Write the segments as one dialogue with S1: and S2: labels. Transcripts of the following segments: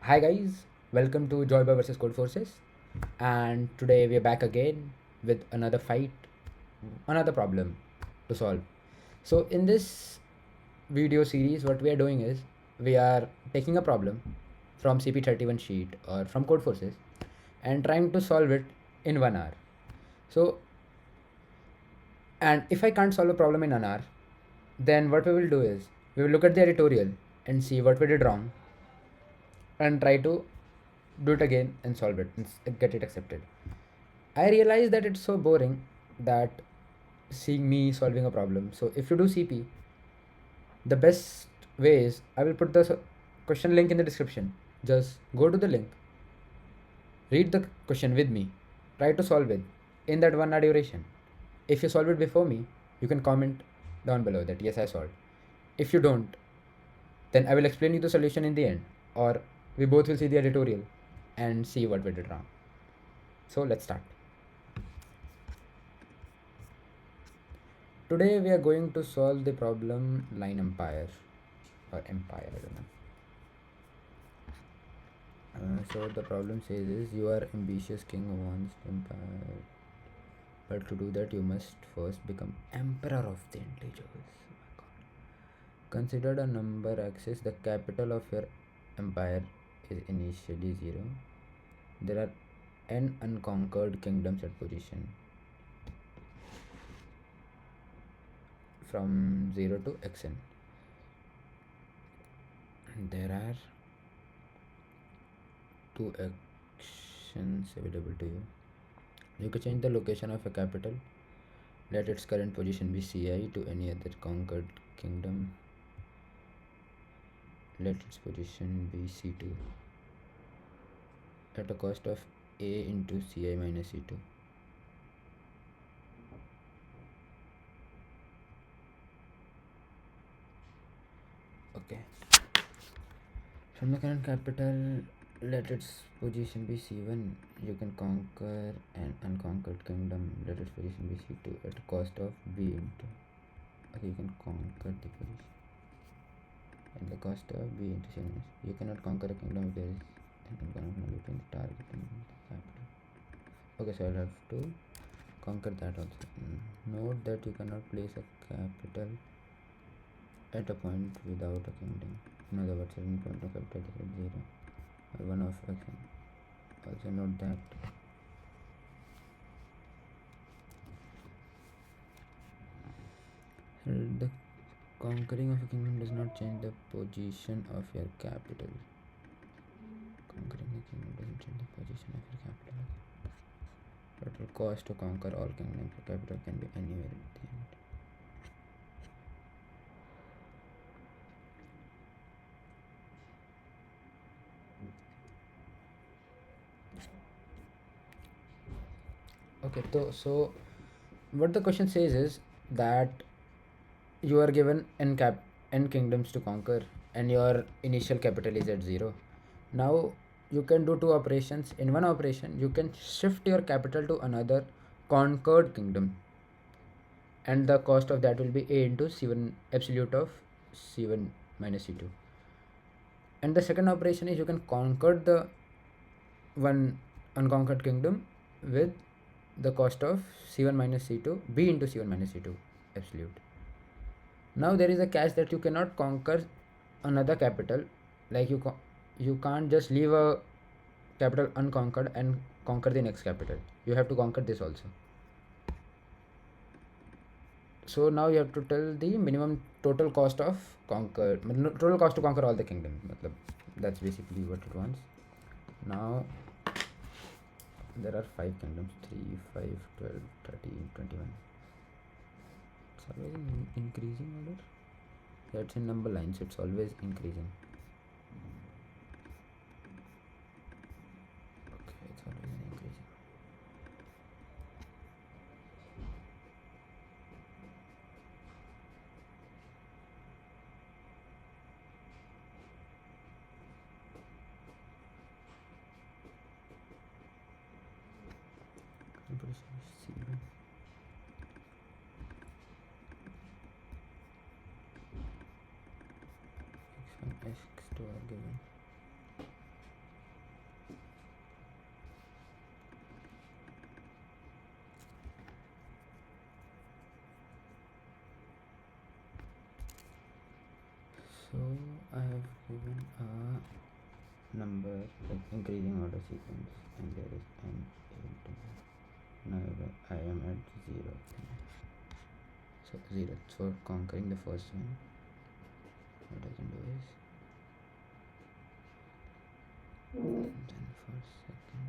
S1: Hi guys, welcome to Joyboy versus Codeforces, and today we are back again with another fight, another problem to solve. So in this video series, what we are doing is we are taking a problem from CP31 sheet or from Codeforces and trying to solve it in 1 hour. So, and if I can't solve a problem in an hour, then what we will do is we will look at the editorial and see what we did wrong and try to do it again and solve it and get it accepted. I realize that it's so boring that seeing me solving a problem. So if you do CP, the best way is I will put the question link in the description. Just go to the link, read the question with me, try to solve it in that 1 hour duration. If you solve it before me, you can comment down below that yes I solved. If you don't, then I will explain you the solution in the end, or we both will see the editorial and see what we did wrong. So let's start. Today we are going to solve the problem line empire or empire, I don't know. So the problem says is you are ambitious king who wants empire, but to do that you must first become emperor of the integers. Oh my god. Considered a number axis, the capital of your empire is initially 0. There are n unconquered kingdoms at position from 0 to xn. There are 2 actions available to you. You can change the location of a capital. Let its current position be Ci to any other conquered kingdom. Let its position be C2 at a cost of A into Ci minus C2. Okay. From the current capital, let its position be C1. You can conquer an unconquered kingdom. Let its position be C2 at a cost of B into. Okay, you can conquer the position. And the cost of B into C minus. You cannot conquer a kingdom if there is an unconquered between the target and the capital. Okay, so I'll have to conquer that also. Note that you cannot place a capital at a point without a kingdom. In other words, certain point of capital is at 0 or 1 of x. Also note that the conquering of a kingdom does not change the position of your capital. Conquering a kingdom doesn't change the position of your capital. Total cost to conquer all kingdoms. The capital can be anywhere at the end. Okay, so what the question says is that you are given n kingdoms to conquer and your initial capital is at 0. Now you can do two operations. In one operation you can shift your capital to another conquered kingdom, and the cost of that will be A into C1 absolute of C1 minus C2. And the second operation is you can conquer the one unconquered kingdom with the cost of C1 minus C2 B into C1 minus C2 absolute. Now there is a catch that you cannot conquer another capital. Like you can't just leave a capital unconquered and conquer the next capital. You have to conquer this also. So now you have to tell the minimum total cost of total cost to conquer all the kingdoms. That's basically what it wants. Now there are 5 kingdoms: 3, 5, 12, 13, 21. It's always in increasing order. Yeah, it's in number lines, it's always increasing. Okay, it's always increasing. C1. X1, X2 are given. So I have given a number like increasing order sequence, and there is an 8. Now I am at 0. So 0 for conquering the first one. What I can do is then for second.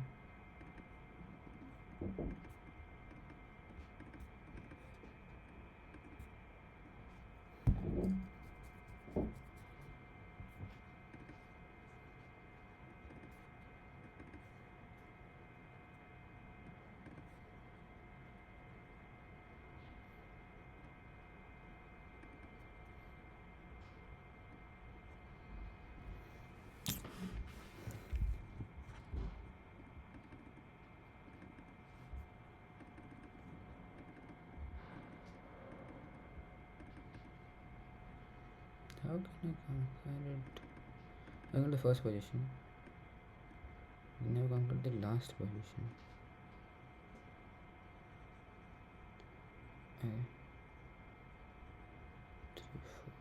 S1: How can I conquer it? I got the first position. Then I conquered the last position. A, 3, 4.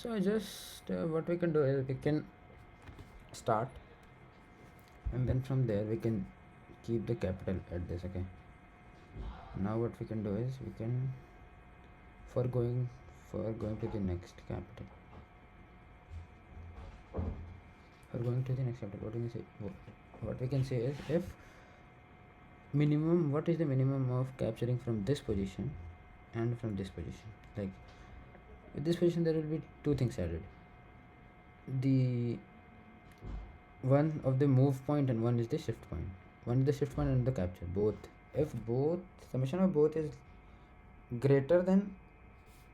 S1: So I just what we can do is we can start, and then from there we can keep the capital at this. Okay, now what we can do is we can for going to the next capital, what we can say, what we can say is, if minimum, what is the minimum of capturing from this position and from this position. Like with this position there will be two things added, the one of the move point and one is the shift point. One is the shift point and the capture, both. If both summation of both is greater than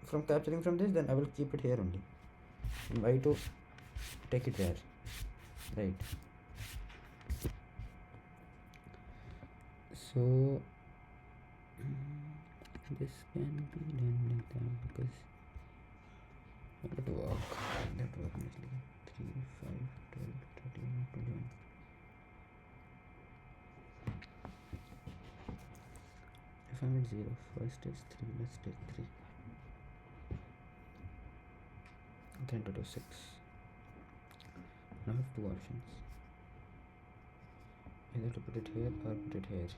S1: from capturing from this, then I will keep it here only. Why to take it there, right? So this can be done like that, because that work nicely. 3, 5, 12, 13, 21. If I'm at 0, first is 3, let's take 3. Then to do 6. Now I have two options, either to put it here or put it here.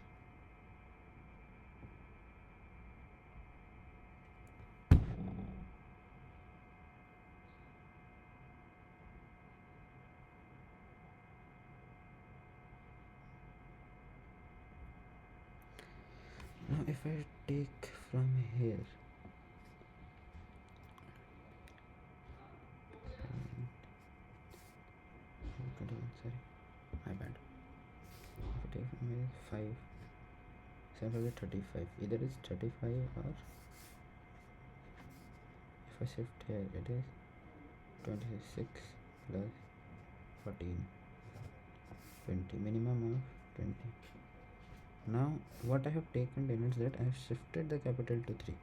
S1: Now if I take from here, sorry, my bad. If I take from here 5, 7 is 35, either it's 35 or if I shift here it is 26 plus 14, 20, minimum of 20. Now what I have taken in is that I have shifted the capital to 3.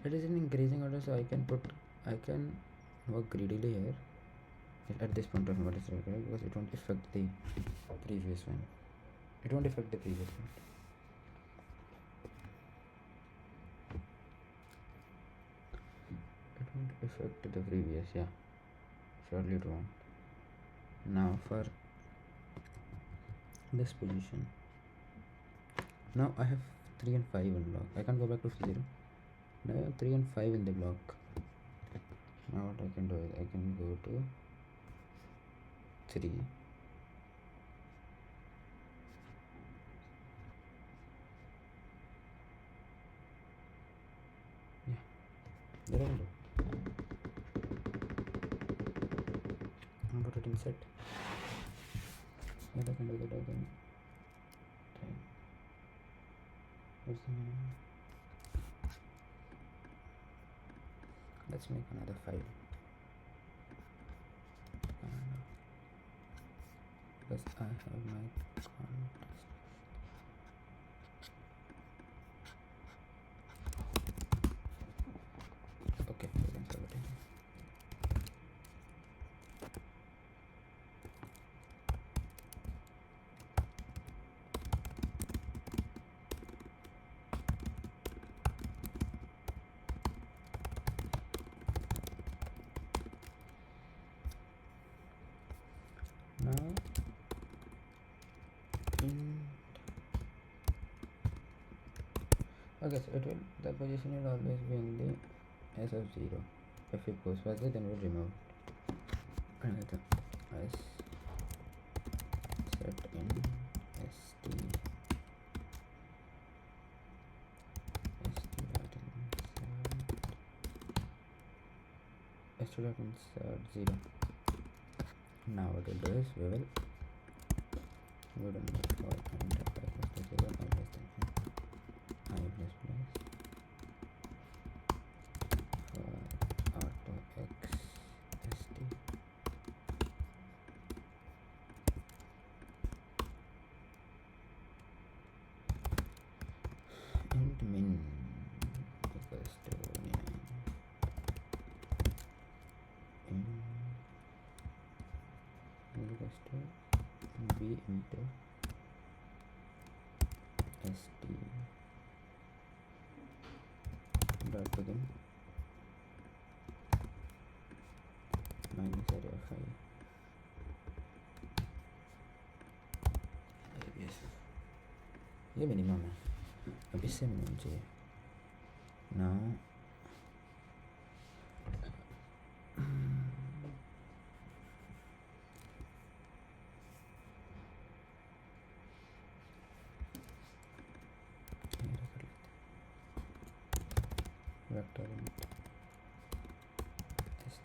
S1: It is in increasing order, so I can work greedily here at this point of what is right, because it won't affect the previous one. It won't affect the previous one. It won't affect the previous, yeah. Surely it won't. Now for this position, now I have 3 and 5 in block. I can't go back to 0. Now I have 3 and 5 in the block. Now what I can do is I can go to 3. Yeah, there I can do. Now put it in set. What I can do that I can try. What's the minimum? let's make another file. Because I have my context. Okay, we can save it in. Now okay, so the position will always be in the s of 0. If it goes further, then we'll remove another s set in st dot insert 0. Now what we'll do is we will go to for enter I plus to 0 I less than I plus plus for auto x st int min equals to 29 equals to b into st dot begin minus area 5 yes ये minimum है अब इससे minimum चाहिए now vector int st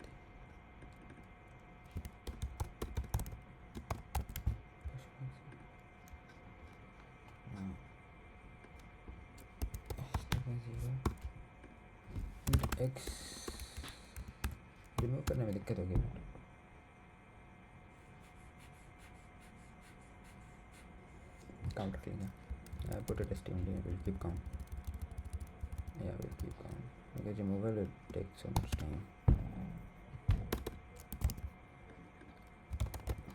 S1: now st by 0 int x remove करने में दिक्कत होगी count करेंगे put it st only will keep count yeah we'll keep count because removal will take so much time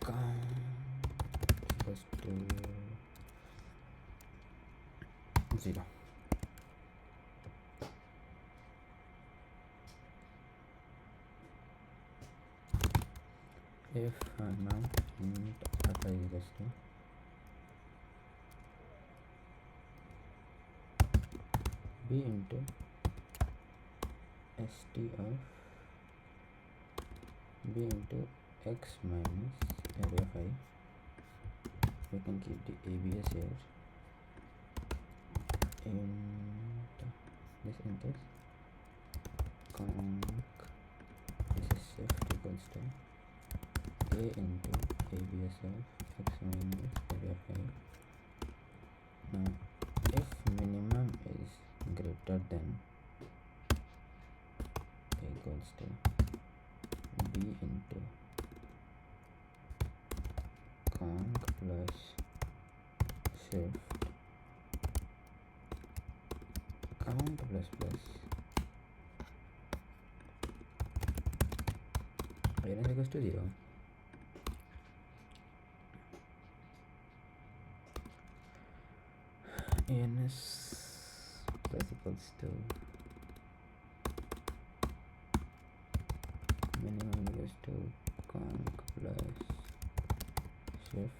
S1: count equals to 0 if now int apply equals to b into st of b into x minus area 5 we can keep the abs here int this int is conc this is shift equals to a into abs of x minus area 5 now if minimum is greater than equals to b into conc plus shift count plus plus n equals to 0 ans plus equals to minimum equals to conc plus shift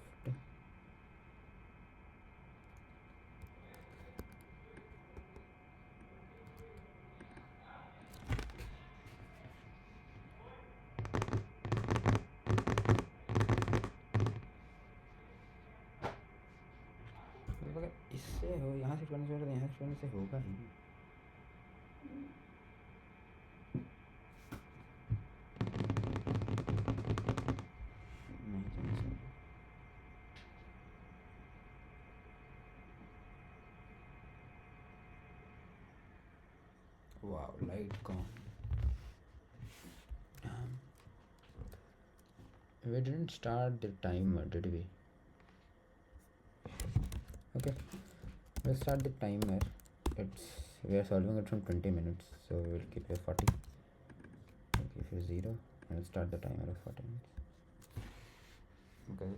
S1: इससे हो यहाँ से करने से यहाँ से करने से होगा ही नहीं करने से वाव लाइट कौन We didn't start the timer, did we? Okay, let's start the timer. We are solving it from 20 minutes, so we'll keep it 40. We'll keep it 0 and we'll start the timer of 40 minutes. Okay.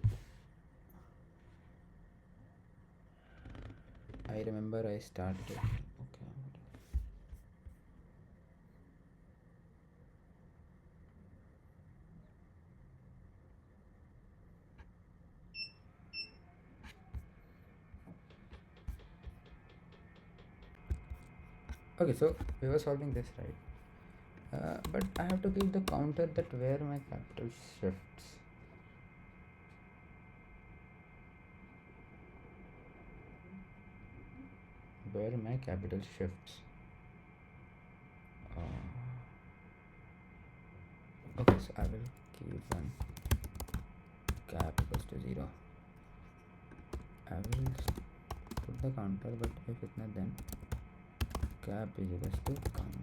S1: I remember I started. Okay. Okay, so we were solving this, right? But I have to keep the counter that where my capital shifts. Where my capital shifts. Okay, so I will keep one cap equals to 0. I will put the counter, but if it's not, then cap is equals to count.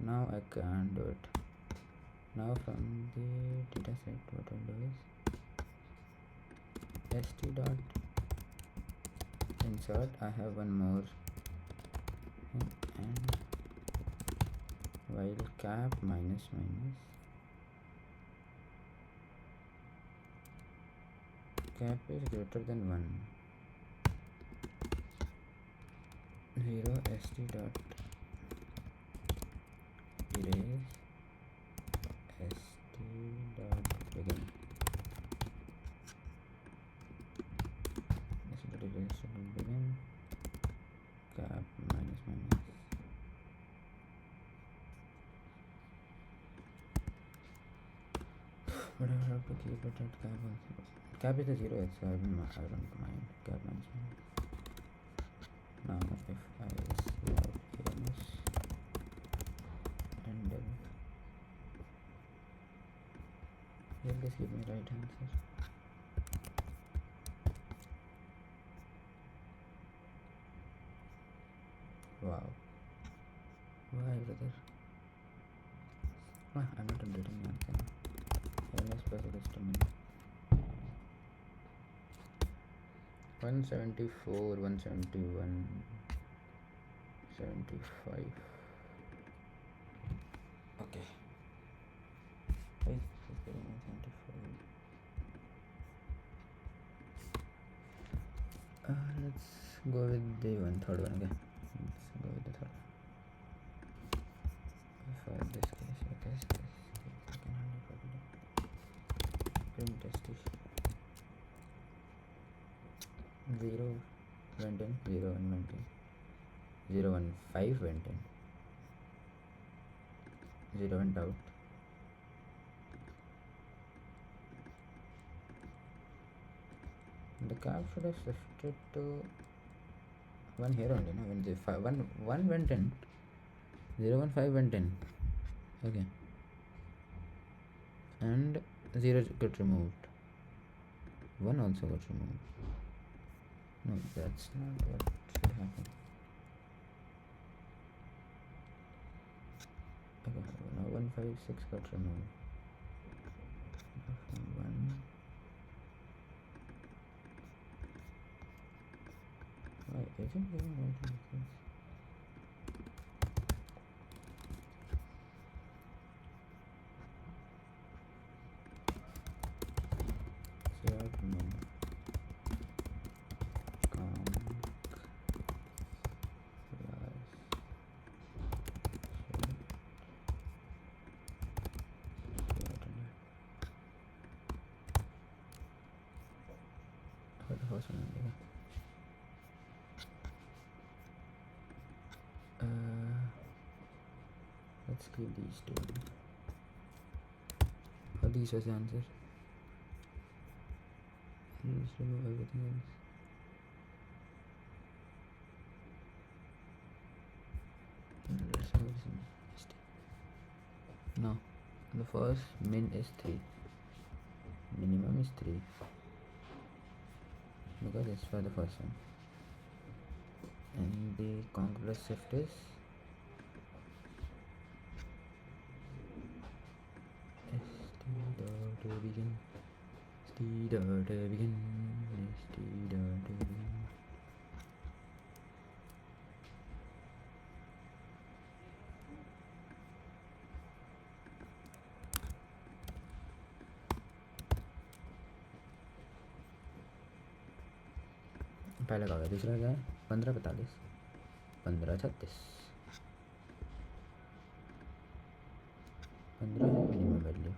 S1: Now I can do it. Now from the data set, what I'll do is st dot insert. I have one more, and while cap minus cap is greater than 1, 0 st dot erase st dot begin. St dot erase st dot begin, cap minus but I have to keep it at cap also. Cap is a 0, so I don't mind cap minus. Now if I see out ams and will this give me right answer? Wow. Why, brother? I'm not updating the answer. ms plus equals to 174, 171, 75. Okay. Wait, it's getting 175. Let's go with the third one. Okay. Let's go with the third one. For this case, okay, second hand probably. Print test is 0 went in, 0 1 went in, 0 1 5 went in, 0 went out. The cap should have shifted to 1 here only, no? When the 1 went in, 0 1 5 went in. Okay. And 0 got removed. 1 also got removed. No, that's not what should happen. Okay, now 1 5 6 got removed. From 1. Why isn't it giving right answers? Let's keep these two. Or these was the answer. Let's remove everything else. Let's remove this mistake. Now, the first min is 3. Minimum is 3. Because it's for the first one. And the conc plus shift is ST begin. Begin. Begin. पहला का दूसरा क्या है 15:45 15:36 15 है minimum value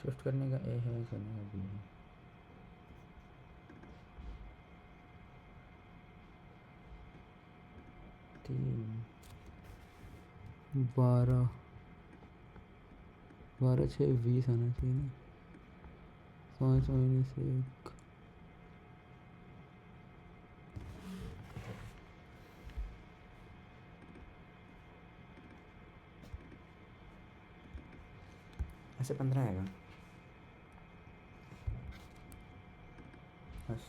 S1: shift करने का ए है करने का बी है 12 6 20 आना चाहिए ना 5 - 1 ऐसे 15 आएगा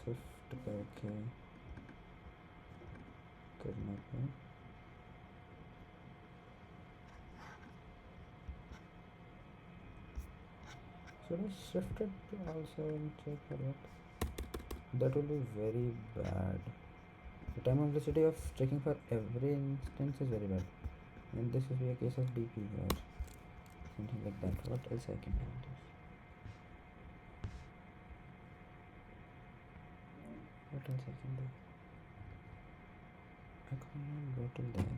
S1: शिफ्ट करके करने पे should I shift it also and check for what? That will be very bad. The time complexity of checking for every instance is very bad. And this will be a case of DP or something like that. What else I can do? What else I can do? I can't go till there.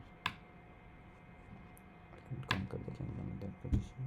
S1: I can't conquer the kingdom in that position.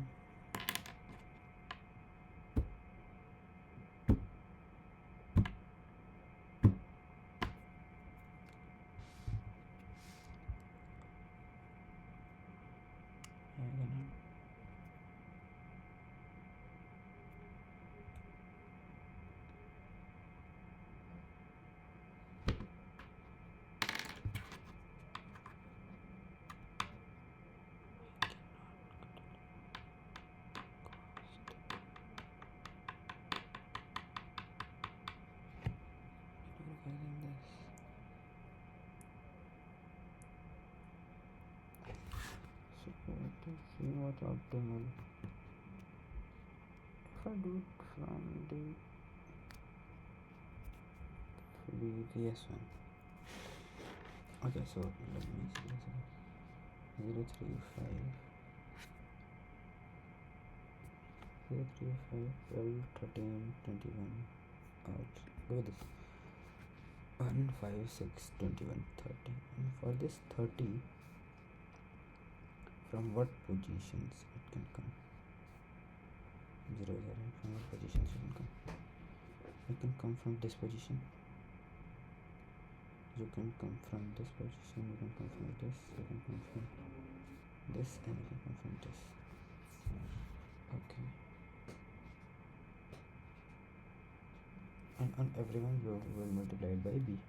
S1: See what's optimal. If I do it from the previous one. Okay, so let me see. 035 12 13 21 out. Go with this 1 5 6 21 30. And for this 30, from what positions it can come? 0 0. From what positions it can come? It can come from this position. You can come from this position. You can come from this. You can come from this, and you can come from this. Okay. And on everyone you will multiply it by b.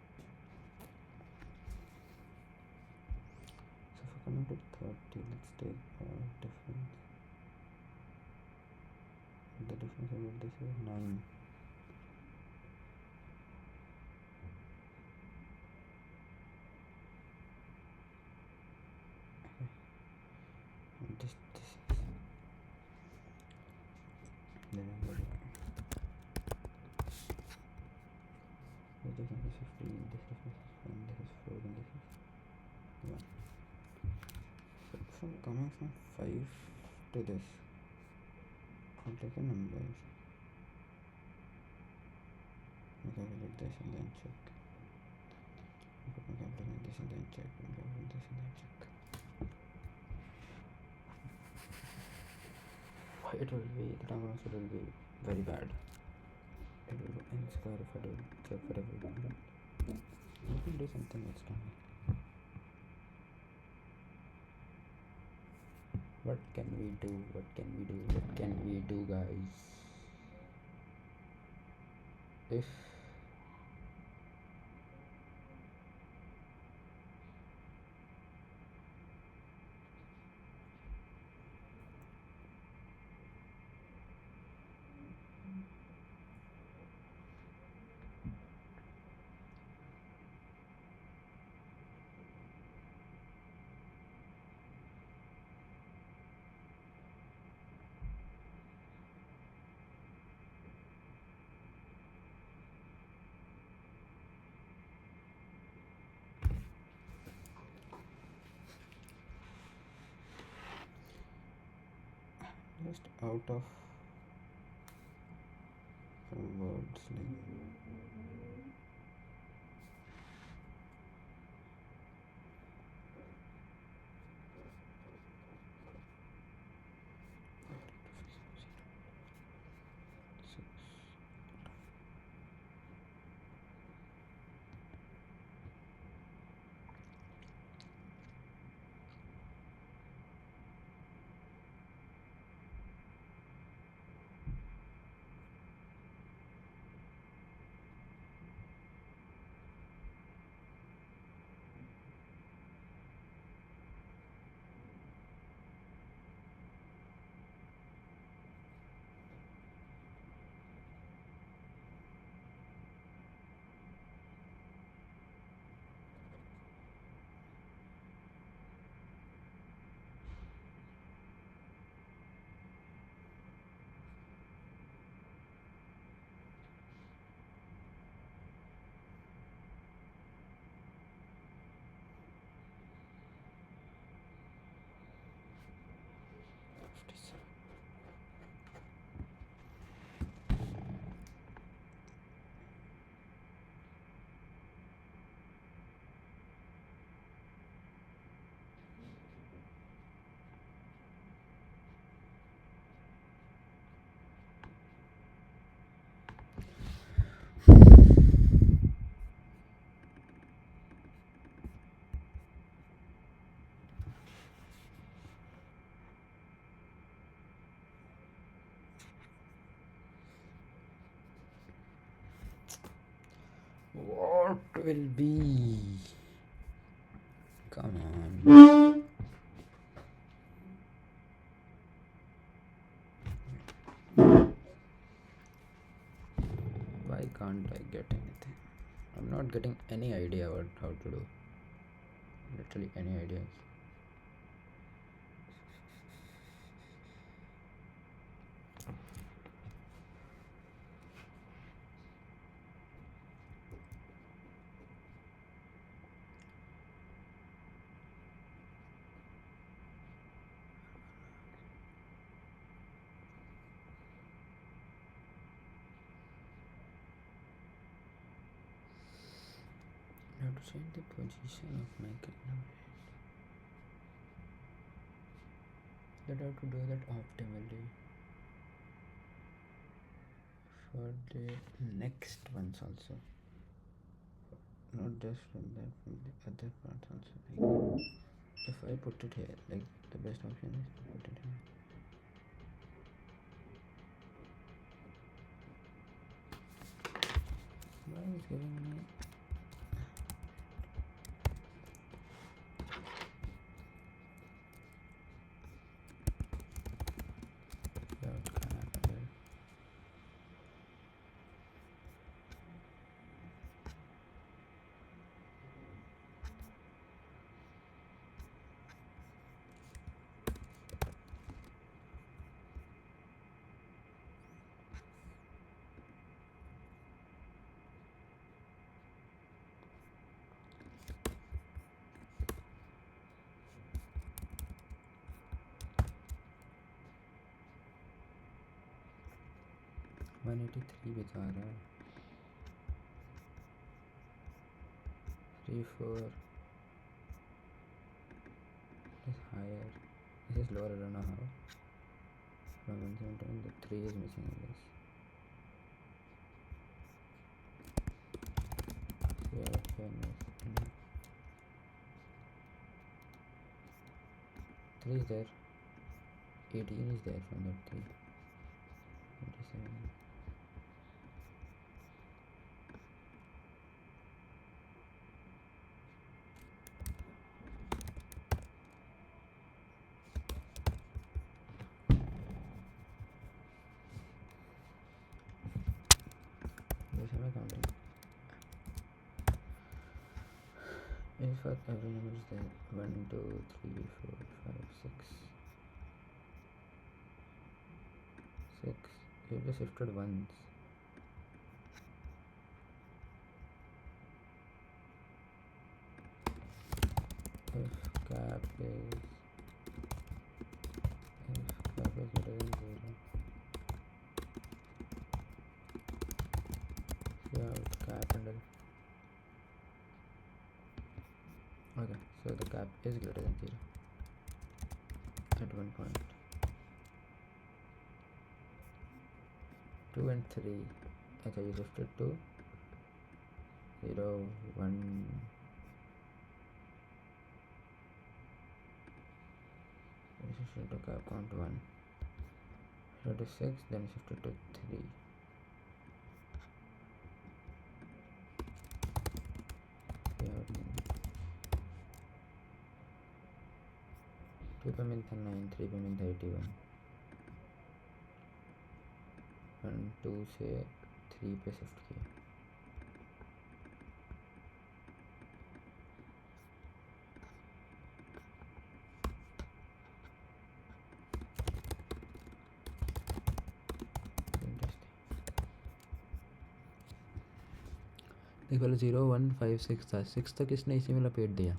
S1: So if we come to 30, let's take difference. The difference about this is 9. And this is then the difference is 15, this difference is 1, this is 4, and this is 1. So from coming from 5 to this, I'll take a number. I'll calculate this and then check. I'll calculate this and then check. I'll calculate this and then check. It will be, the time also will be very bad. It will be n square if I do check for everyone. We can do something next time. What can we do? What can we do? What can we do, guys? If just out of words like what will be? Come on. Why can't I get anything? I'm not getting any idea what how to do. Literally any ideas. I have to change the position of my camera. That I have to do that optimally for the next ones also. Not just from that, from the other parts also. Like if I put it here, like the best option is to put it here. Why is giving me $183 बता रहा है 3 4 is higher, this is lower, I don't know how. From 117 the 3 is missing, I guess. Yeah, fairness. 3 is there, 18 is there from that 3. 27. Yes, am I counting? In fact, every number is there. 1 2 3 4 5 6 6. You just shifted once. If cap is greater than cap is greater than 0 at one point. 2 and 3. Okay, you shifted to 0, 1. You shifted to cap count 1. Shifted to 6, then shifted to 3. To पे मिलता 9, 3 पे मिलता 81. 1, 2 से 3 पे shift किया. देख पहले 0, 1, 5, 6 था. 6 तक इसने इसी में लपेट दिया,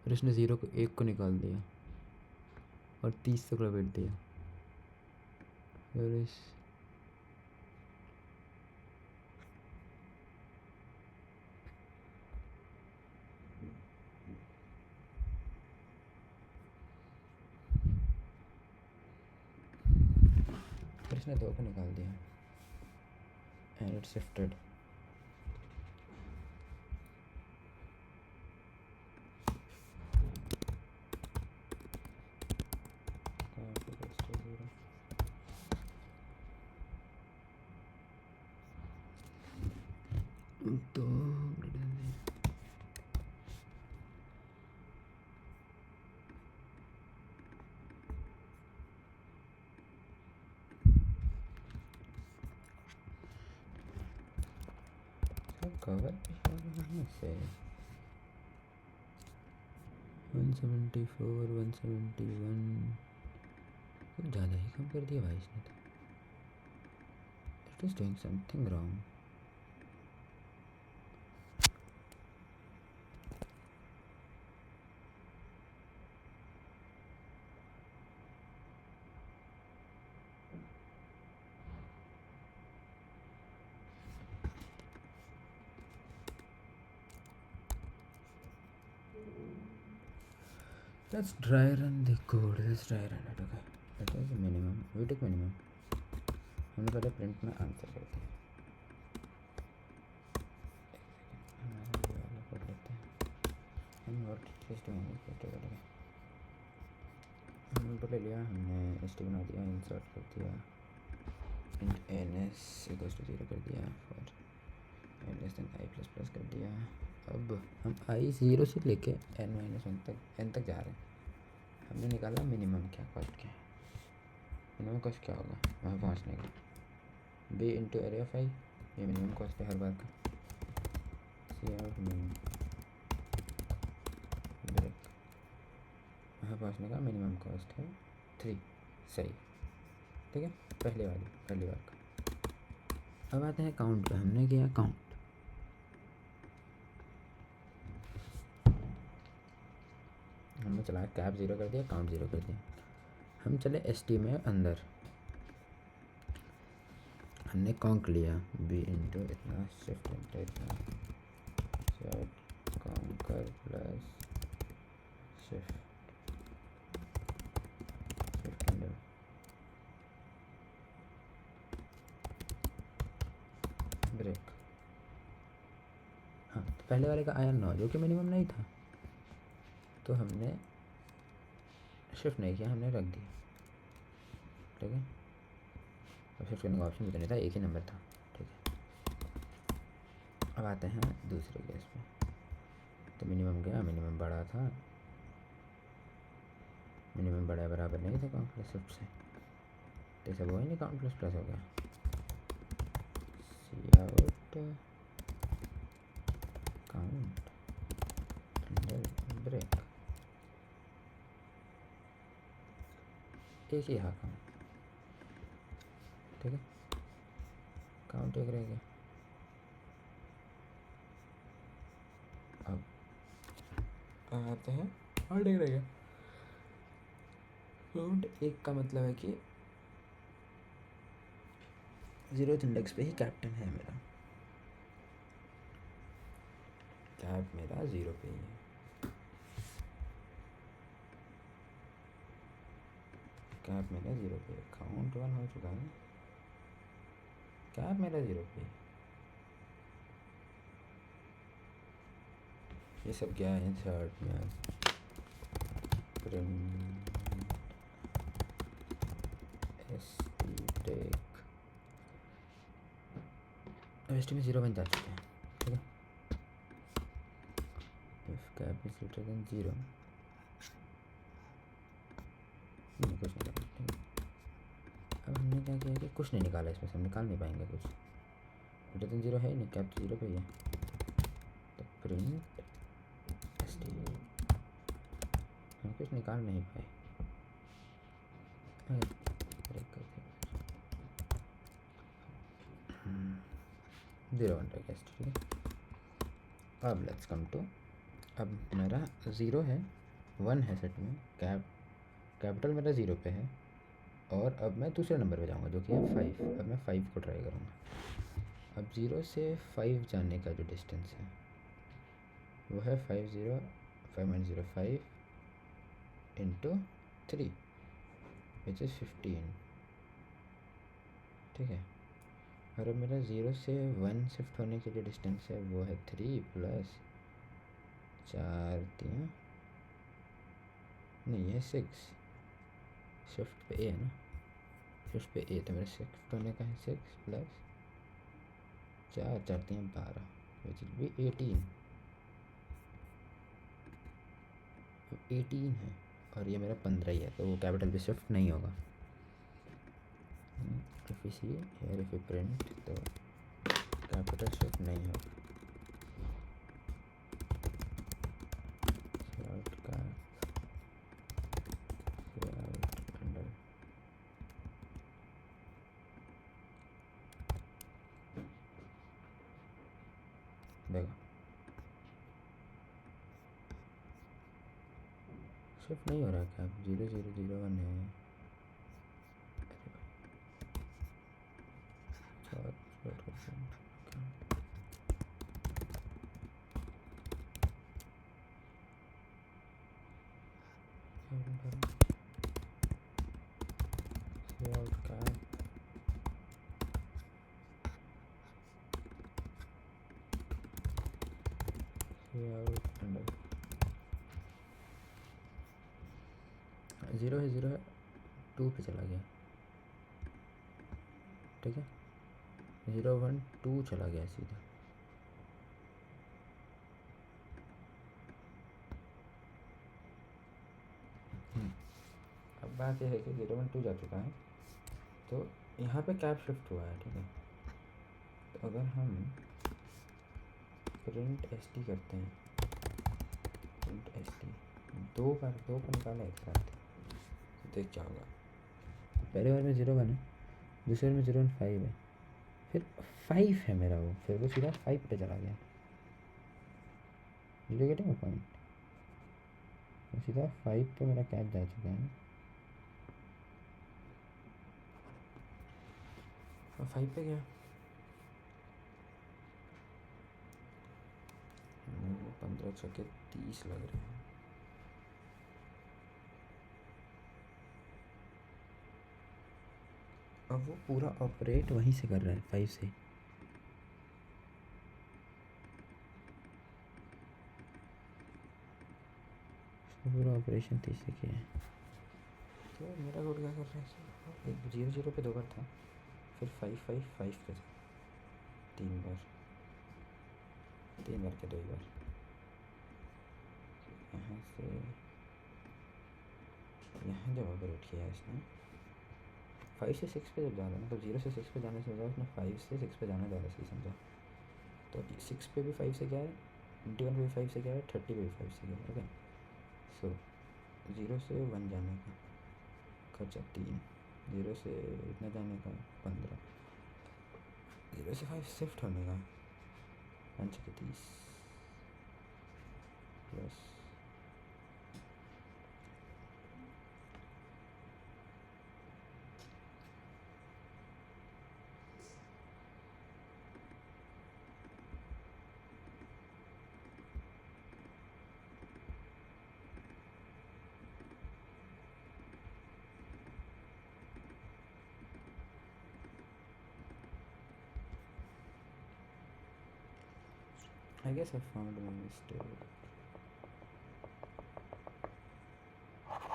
S1: फिर इसने 0 को 1 को निकाल दिया और 30 तक लपेट दिया. फिर इस फिर इसने 2 को निकाल दिया एंड इट शिफ्टेड. तो कवर से 174, 171 कुछ ज़्यादा ही कम कर दिया भाई इसने. तो it is doing something wrong. Let's dry run the code. Let's dry run it. Okay, that is the minimum. We take minimum. हमने पहले प्रिंट में आंसर कर दिया. हमारा ये वाला कर लेते हैं हम. और टेस्ट होंगे कैसे. हमने तो ले लिया, हमने एस टी बना दिया, इंसर्ट कर दिया, int n s equals to 0 कर दिया, for n less than i plus plus कर दिया. अब हम आई 0 से लेके n-1 तक n तक जा रहे हैं. हमने निकाला मिनिमम क्या कॉस्ट क्या है. मिनिमम कॉस्ट क्या होगा वहाँ पहुँचने का. b इंटू एरिया ऑफ आई, ये मिनिमम कॉस्ट है हर बार का. सी आउट मिनिमम ब्रेक, वहाँ पहुँचने का मिनिमम कॉस्ट है 3. सही, ठीक है. पहली बार का. अब आते हैं काउंट पे. हमने किया काउंट. हमने चलाया कैप 0 कर दिया, काउंट 0 कर दिया. हम चले एस टी में अंदर. हमने कॉन्क लिया बी इंटू इतना शिफ्ट इंटू इतना सेट कॉन्कर प्लस शिफ्ट अंडर. ब्रेक. हाँ, तो पहले वाले का आया 9 जो कि मिनिमम नहीं था, तो हमने शिफ्ट नहीं किया, हमने रख दिया. ठीक है. अब शिफ्ट करने का ऑप्शन भी तो नहीं था, एक ही नंबर था. ठीक है. अब आते हैं दूसरे केस पे. तो मिनिमम गया, मिनिमम बड़ा था, मिनिमम बड़ा बराबर नहीं था काउंट प्लस शिफ्ट से, तो सब वही नहीं काउंट प्लस प्लस हो गया. सी आउट काउंट अंडर ब्रेक. एक ही हाँ काउंट. ठीक है. काउंट एक रह गया. अब आते हैं और एक रह गया. काउंट एक का मतलब है कि 0th इंडेक्स पे ही कैप्टन है मेरा. कैप मेरा 0 पे ही है. कैप मेरा 0 पे, काउंट 1 हो चुका है, कैप मेरा 0 पे। ये सब क्या है इंसर्ट में, प्रिंट टेक एस टी में 0 1 जा चुके हैं, ठीक है। If cap is greater than 0, नहीं कुछ नहीं, ठीक है। अब हमने क्या किया कि कुछ नहीं निकाला इसमें से, हम निकाल नहीं पाएंगे कुछ, ग्रेटर देन 0 है ही नहीं, कैप 0 पे ही है, तो प्रिंट एस टी हम कुछ निकाल नहीं पाए। Zero one take S T, ठीक है। अब लेट्स कम टू, अब मेरा 0 है, 1 है सेट में, कैपिटल मेरा 0 पे है, और अब मैं दूसरे नंबर पे जाऊंगा जो कि है 5। अब मैं 5 को ट्राई करूँगा। अब 0 से 5 जाने का जो डिस्टेंस है वो है 5 इंटू 3 विच इज़ 15, ठीक है। और अब मेरा 0 से 1 शिफ्ट होने की जो डिस्टेंस है वो है 3 प्लस 4 3, नहीं है 6, शिफ्ट पे ए है ना, शिफ्ट पे ए, तो मेरा शिफ्ट होने का है 6 प्लस 4 4 3 12 विच विल बी 18 है, और ये मेरा 15 ही है, तो वो कैपिटल पे शिफ्ट नहीं होगा। If C here if print, तो कैपिटल शिफ्ट नहीं होगा। आउट का आउट अंडर, देखो शिफ्ट नहीं हो रहा है, कैप 0 0 0 1 है। ज़ीरो है, 0 है, 2 पे चला गया, ठीक है। 0 1 2 चला गया सीधा, अब बात यह है कि 0 1 2 जा चुका है, तो यहाँ पे कैप शिफ्ट हुआ है, ठीक है। तो अगर हम प्रिंट एस टी करते हैं, प्रिंट एस टी दो को निकाला एक साथ, तो देख क्या होगा। पहले बार में 0 1 है, दूसरे बार में 0 1 5 है, फिर 5 है मेरा वो, फिर वो सीधा 5 पे चला गया, यू गेटिंग माय पॉइंट। सीधा 5 पे मेरा कैप जा चुका है, और 5 पे गया, 15 छक्के 30 लग रहे हैं। अब वो पूरा ऑपरेट वहीं से कर रहा है, 5 से। पूरा ऑपरेशन 30 से किया है, तो मेरा कोड क्या कर रहा है, 0 0 पे 2 बार था, फिर 5 5 5 पे 3 बार, 3 बार के 2 बार, यहाँ से यहाँ जब ऑपरेट किया इसने 5 से 6 पे जब जाना, मतलब 0 से 6 पे जाने से ज़्यादा उसने 5 से 6 पे जाना ज़्यादा सही समझा। तो 6 पे भी 5 से क्या है, 21 पे भी 5 से क्या है, 30 पे भी 5 से क्या है, ओके। सो 0 से 1 जाने का खर्चा 3, 0 से इतना जाने का 15, 0 से 5 शिफ्ट होने का 5 के 30 plus I guess I found my mistake.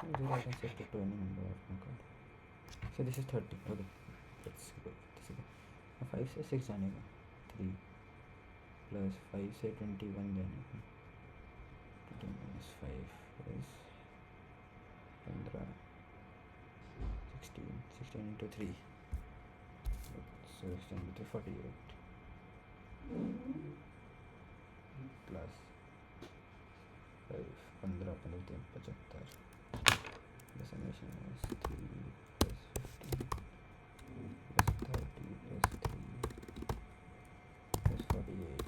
S1: Maybe I can set it to any number of my code. So this is 30. Okay, let's go. This is 5 से 6 जानेगा 3 plus 5 से 21 जानेगा 20 minus 5 is 15 16 into 3 so 16 into 48 plus 5 15 15 75 the summation is 3 plus 15 plus 30 plus 3 plus 48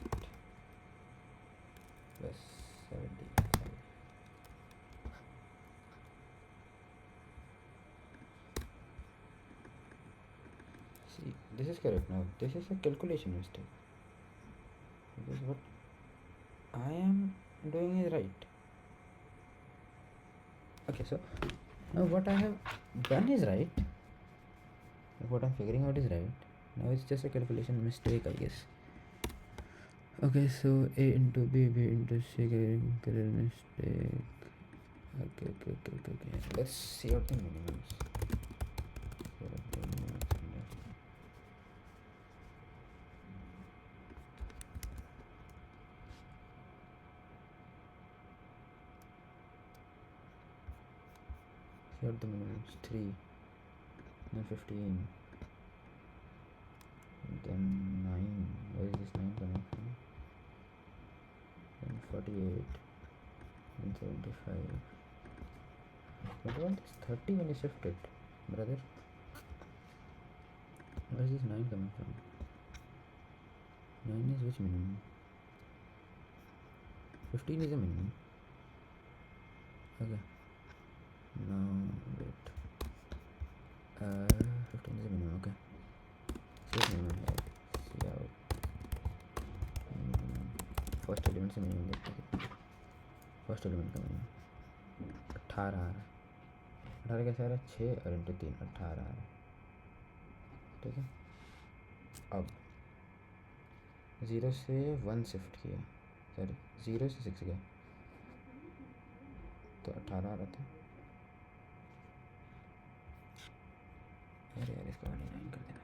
S1: plus 75. See, this is correct now. This is a calculation mistake. Because what I am doing is right. Okay, so now what I have done is right. What I'm figuring out is right. Now it's just a calculation mistake, I guess. Okay, so A into B, B into C, calculation mistake. Okay. Let's see out the minimums. Here the minimums 3, then 15, then 9. Where is this 9 coming from? Then 48, then 75. But what is 30 when you shift it, brother? Where is this 9 coming from? 9 is which minimum? 15 is a minimum. Okay. Now wait. 15 is a minimum. Okay. See minimum here. See out. First element से minimum देखते हैं. First element का minimum 18 आ रहा है. 18 कैसे आ रहा है? 6 और इंटू 3 18 आ रहा है. ठीक है. अब 0 से 1 शिफ्ट किया. सॉरी 0 से 6 गया तो 18 आ रहा था. यार इसका 29 कर देना.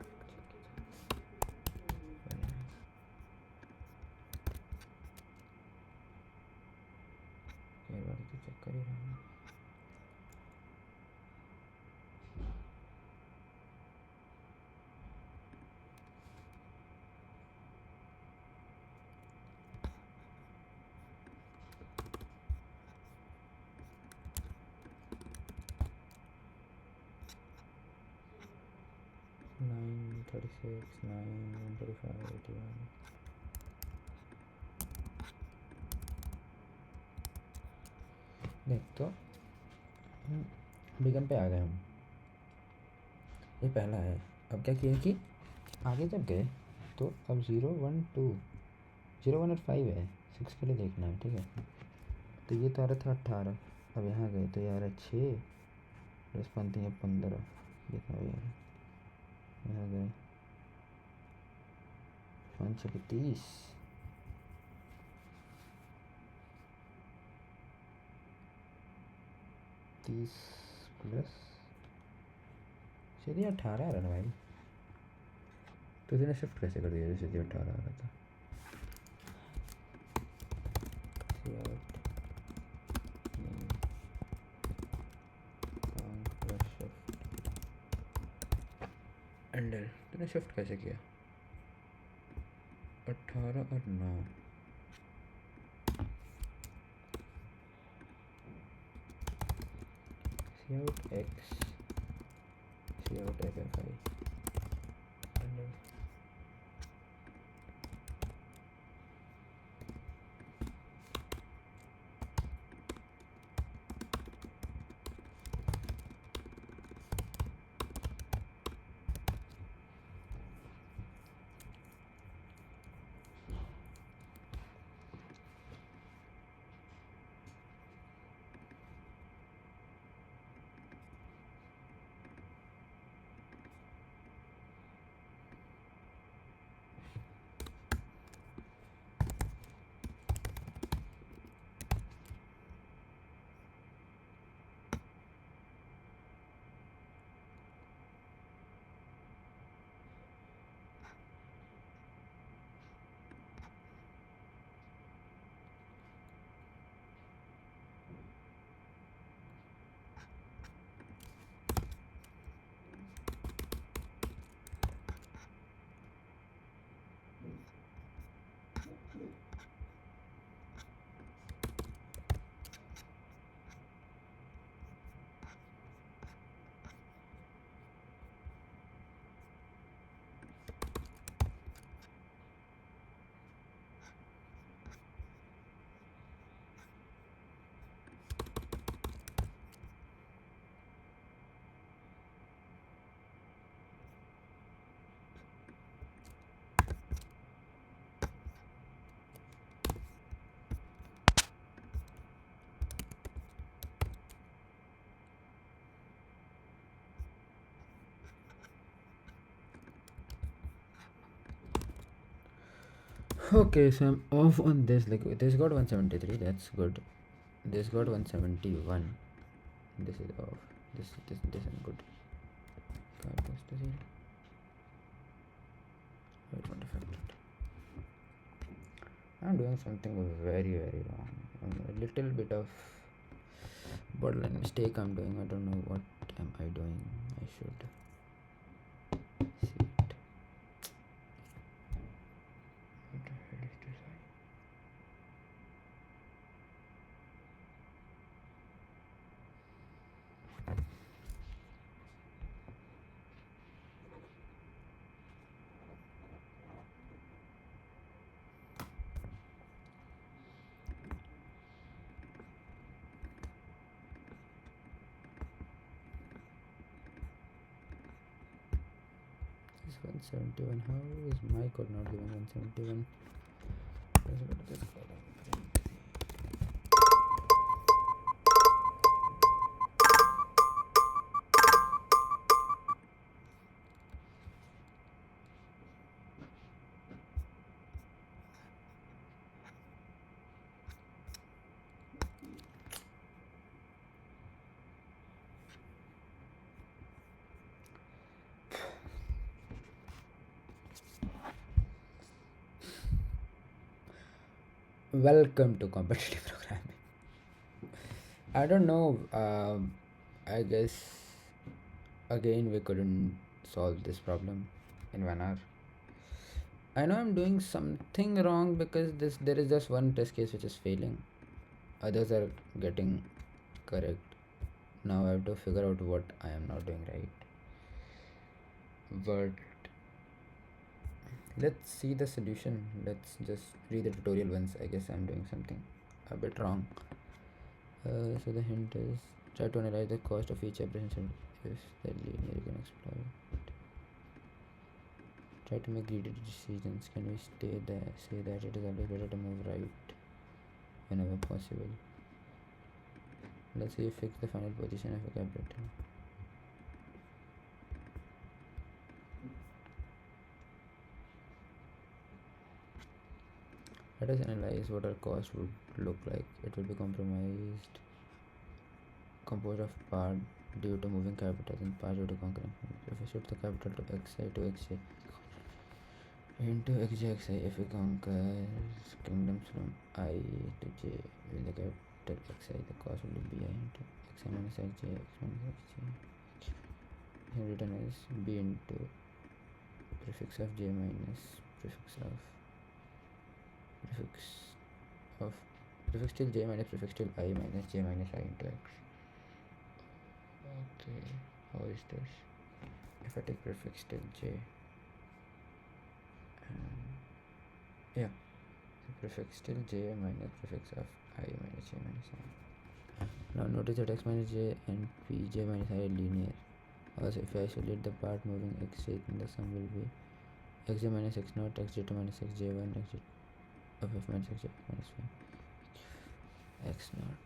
S1: बार तो चेक कर ही रहा हूँ. Nine 36, 9 135, 81. देख तो बिगन पे आ गए हम. ये पहला है. अब क्या किया कि आगे जब गए तो अब 0 1 2 0 1 और 5 है. 6 के लिए देखना है. ठीक है. तो ये तो आ रहा था 18. अब यहाँ गए तो ये आ रहा है 6 प्लस 15. देखना यार. यहाँ गए 5 6 30. प्लस सीधे 18 आ रहा ना भाई. तो इसने शिफ्ट कैसे कर दिया? सीधे 18 आ रहा था. एंडल तूने शिफ्ट कैसे किया? 18 और 9. Cout x Cout ffi एंडल. Okay, so I'm off on this. Like this got 173. That's good. This got 171. This is off. This is good. Wait, what affected? I'm doing something very wrong. A little bit of borderline mistake I'm doing. I don't know what am I doing. I should see it. What the hell is this? This 171. How is my code not giving 171? Welcome to competitive programming. I don't know. I guess again we couldn't solve this problem in 1 hour. I know I'm doing something wrong because this there is just one test case which is failing. Others are getting correct. Now I have to figure out what I am not doing right. But let's see the solution. Let's just read the tutorial once. I guess I'm doing something a bit wrong. So the hint is try to analyze the cost of each operation. If the linear you can exploit. Try to make greedy decisions. Can we say that it is always better to move right whenever possible? Let's say you fix the final position of a capital. Let us analyze what our cost would look like. It will be composed of part due to moving capitals and part due to conquering. If we shift the capital to xi to xj into xj if we conquer kingdoms from I to j with the capital xi, the cost will be bi into xi minus xj x minus xj. Here written as b into prefix of j minus prefix till j minus prefix till I minus j minus I into x. Okay, how is this? If I take prefix till j, yeah, so prefix till j minus prefix of I minus j minus I. Now notice that x minus j and pj minus I are linear. Also, if I isolate the part moving xj, then the sum will be xj minus x naught, xj2 minus xj1, xj of f minus xj minus 1 x naught.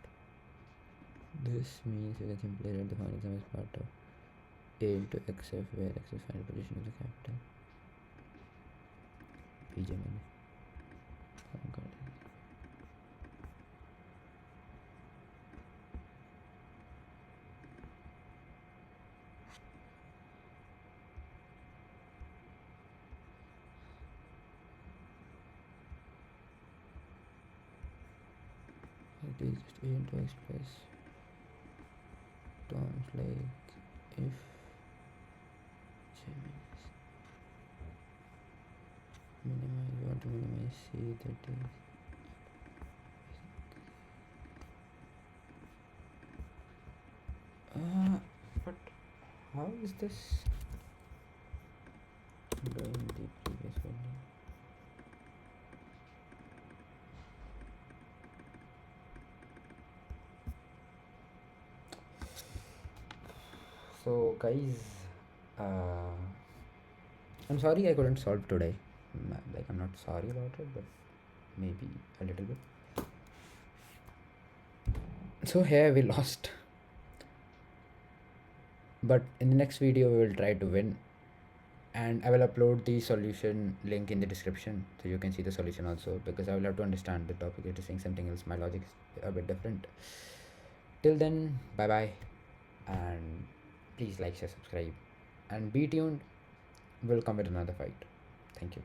S1: This means you can simply write the final sum as part of a into xf, where x is final position of the capital pj minus. Oh god. It is just a into x plus terms like if j minus minimize, you want to minimize c, that is but how is this doing the previous value? So guys, I'm sorry I couldn't solve today. Like, I'm not sorry about it, but maybe a little bit. So here we lost, but in the next video we will try to win. and I will upload the solution link in the description so you can see the solution also, because I will have to understand the topic. It is saying something else. My logic is a bit different. Till then, bye bye, and please like, share, subscribe, and be tuned. We'll come with another fight. Thank you.